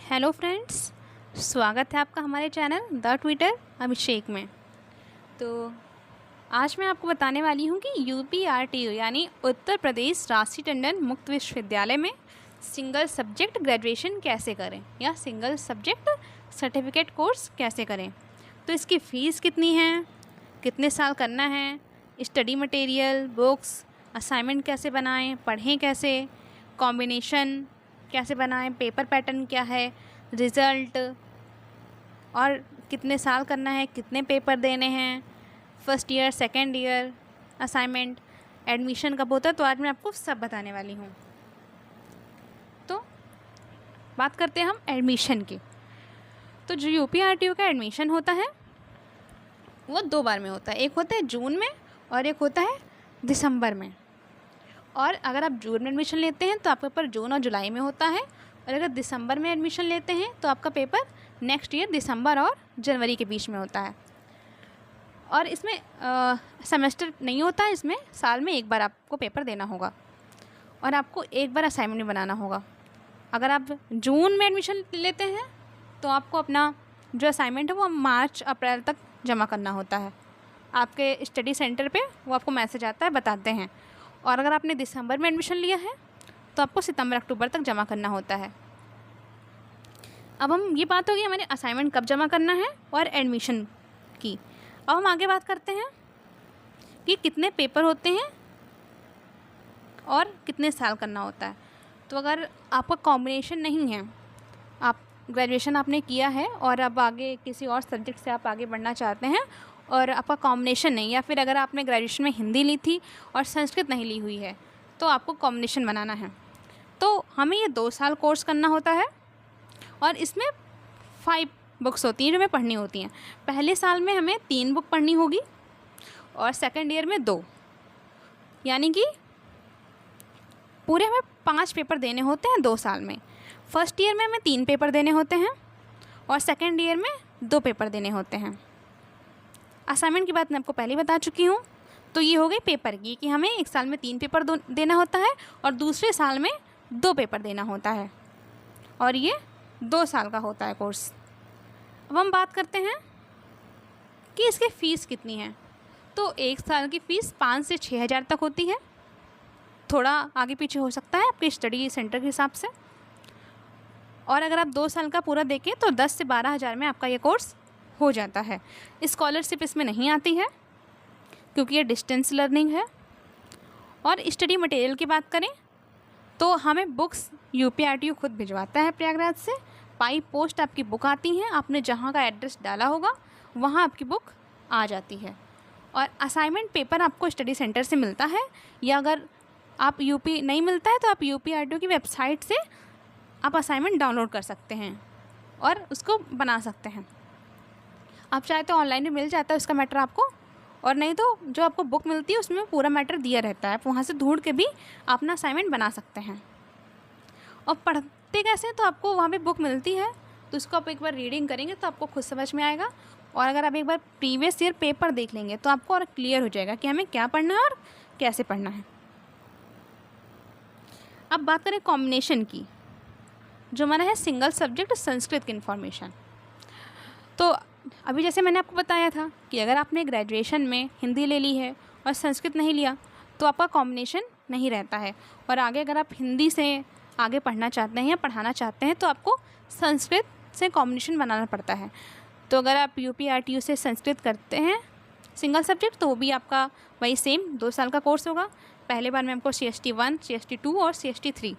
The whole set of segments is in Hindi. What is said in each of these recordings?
हेलो फ्रेंड्स, स्वागत है आपका हमारे चैनल द ट्विटर अभिषेक में। तो आज मैं आपको बताने वाली हूँ कि यूपीआरटीयू यानी उत्तर प्रदेश राष्ट्रीय टंडन मुक्त विश्वविद्यालय में सिंगल सब्जेक्ट ग्रेजुएशन कैसे करें या सिंगल सब्जेक्ट सर्टिफिकेट कोर्स कैसे करें। तो इसकी फ़ीस कितनी है, कितने साल करना है, स्टडी मटेरियल, बुक्स, असाइनमेंट कैसे बनाएं, पढ़ें कैसे, कॉम्बिनेशन कैसे बनाएं, पेपर पैटर्न क्या है, रिज़ल्ट और कितने साल करना है, कितने पेपर देने हैं, first year, second year, assignment, admission कब होता है। तो आज मैं आपको सब बताने वाली हूँ। तो बात करते हैं हम एडमिशन की। तो जो यूपीआरटीयू का एडमिशन होता है वो 2 बार में होता है, एक होता है जून में और एक होता है दिसंबर में। और अगर आप जून में एडमिशन लेते हैं तो आपका पेपर जून और जुलाई में होता है, और अगर दिसंबर में एडमिशन लेते हैं तो आपका पेपर नेक्स्ट ईयर दिसंबर और जनवरी के बीच में होता है। और इसमें सेमेस्टर नहीं होता है, इसमें साल में एक बार आपको पेपर देना होगा और आपको एक बार असाइनमेंट भी बनाना होगा। अगर आप जून में एडमिशन लेते हैं तो आपको अपना जो असाइनमेंट है वो मार्च अप्रैल तक जमा करना होता है। आपके स्टडी सेंटर पे वो आपको मैसेज आता है, बताते हैं। और अगर आपने दिसंबर में एडमिशन लिया है तो आपको सितंबर अक्टूबर तक जमा करना होता है। अब हम ये बात होगी हमारे असाइनमेंट कब जमा करना है और एडमिशन की। अब हम आगे बात करते हैं कि कितने पेपर होते हैं और कितने साल करना होता है। तो अगर आपका कॉम्बिनेशन नहीं है, आप ग्रेजुएशन आपने किया है और अब आगे किसी और सब्जेक्ट से आप आगे बढ़ना चाहते हैं और आपका कॉम्बिनेशन नहीं, या फिर अगर आपने ग्रेजुएशन में हिंदी ली थी और संस्कृत नहीं ली हुई है तो आपको कॉम्बिनेशन बनाना है। तो हमें ये 2 साल कोर्स करना होता है और इसमें 5 बुक्स होती हैं जो हमें पढ़नी होती हैं। पहले साल में हमें 3 बुक पढ़नी होगी और सेकेंड ईयर में 2, यानी कि पूरे हमें 5 पेपर देने होते हैं 2 साल में। फर्स्ट ईयर में हमें 3 पेपर देने होते हैं और सेकेंड ईयर में 2 पेपर देने होते हैं। असाइनमेंट की बात मैं आपको पहले बता चुकी हूँ। तो ये हो गई पेपर की कि हमें एक साल में 3 पेपर देना होता है और दूसरे साल में 2 पेपर देना होता है, और ये 2 साल का होता है कोर्स। अब हम बात करते हैं कि इसकी फ़ीस कितनी है। तो एक साल की फ़ीस 5 से 6 हज़ार तक होती है, थोड़ा आगे पीछे हो सकता है आपके स्टडी सेंटर के हिसाब से। और अगर आप 2 साल का पूरा देखें तो 10 से 12 हज़ार में आपका ये कोर्स हो जाता है। स्कॉलरशिप इसमें नहीं आती है क्योंकि ये डिस्टेंस लर्निंग है। और स्टडी मटेरियल की बात करें तो हमें बुक्स यूपीआरटीयू खुद भिजवाता है प्रयागराज से। बाई पोस्ट आपकी बुक आती हैं, आपने जहाँ का एड्रेस डाला होगा वहाँ आपकी बुक आ जाती है। और असाइनमेंट पेपर आपको स्टडी सेंटर से मिलता है, या अगर आप यूपी नहीं मिलता है तो आप यूपीआरटीयू की वेबसाइट से आप असाइनमेंट डाउनलोड कर सकते हैं और उसको बना सकते हैं। आप चाहे तो ऑनलाइन भी मिल जाता है उसका मैटर आपको, और नहीं तो जो आपको बुक मिलती है उसमें पूरा मैटर दिया रहता है, आप वहाँ से ढूंढ के भी अपना असाइनमेंट बना सकते हैं। और पढ़ते कैसे, तो आपको वहाँ पे बुक मिलती है तो उसको आप एक बार रीडिंग करेंगे तो आपको खुद समझ में आएगा। और अगर आप एक बार प्रीवियस ईयर पेपर देख लेंगे तो आपको और क्लियर हो जाएगा कि हमें क्या पढ़ना है और कैसे पढ़ना है। अब बात करें कॉम्बिनेशन की, जो हमारा है सिंगल सब्जेक्ट संस्कृत की इन्फॉर्मेशन। तो अभी जैसे मैंने आपको बताया था कि अगर आपने ग्रेजुएशन में हिंदी ले ली है और संस्कृत नहीं लिया तो आपका कॉम्बिनेशन नहीं रहता है, और आगे अगर आप हिंदी से आगे पढ़ना चाहते हैं या पढ़ाना चाहते हैं तो आपको संस्कृत से कॉम्बिनेशन बनाना पड़ता है। तो अगर आप यूपीआरटीयू से संस्कृत करते हैं सिंगल सब्जेक्ट तो वो भी आपका वही सेम 2 साल का कोर्स होगा। पहले बार में आपको CST 1, CST 2 और CST 3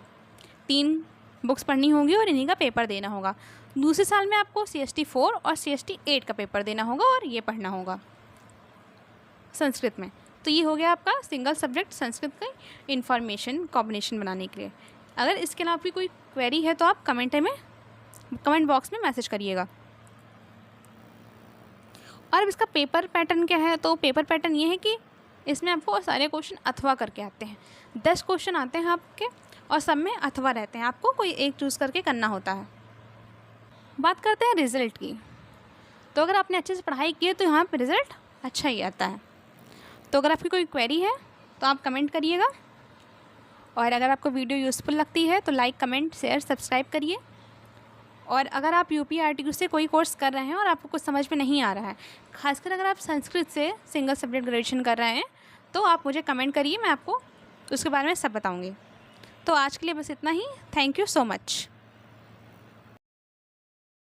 3 बुक्स पढ़नी होगी और इन्हीं का पेपर देना होगा। दूसरे साल में आपको CST 4 और CST 8 का पेपर देना होगा और ये पढ़ना होगा संस्कृत में। तो ये हो गया आपका सिंगल सब्जेक्ट संस्कृत का इन्फॉर्मेशन कॉम्बिनेशन बनाने के लिए। अगर इसके अलावा भी कोई क्वेरी है तो आप कमेंट बॉक्स में मैसेज करिएगा। और अब इसका पेपर पैटर्न क्या है, तो पेपर पैटर्न ये है कि इसमें आपको सारे क्वेश्चन अथवा करके आते हैं। 10 क्वेश्चन आते हैं आपके और सब में अथवा रहते हैं, आपको कोई एक चूज़ करके करना होता है। बात करते हैं रिज़ल्ट की। तो अगर आपने अच्छे से पढ़ाई की है तो यहाँ पे रिज़ल्ट अच्छा ही आता है। तो अगर आपकी कोई क्वेरी है तो आप कमेंट करिएगा, और अगर आपको वीडियो यूज़फुल लगती है तो लाइक, कमेंट, शेयर, सब्सक्राइब करिए। और अगर आप UPRTQ से कोई कोर्स कर रहे हैं और आपको कुछ समझ में नहीं आ रहा है, खासकर अगर आप संस्कृत से सिंगल सब्जेक्ट ग्रेजुएशन कर रहे हैं, तो आप मुझे कमेंट करिए, मैं आपको उसके बारे में सब बताऊँगी। तो आज के लिए बस इतना ही। Thank you so much.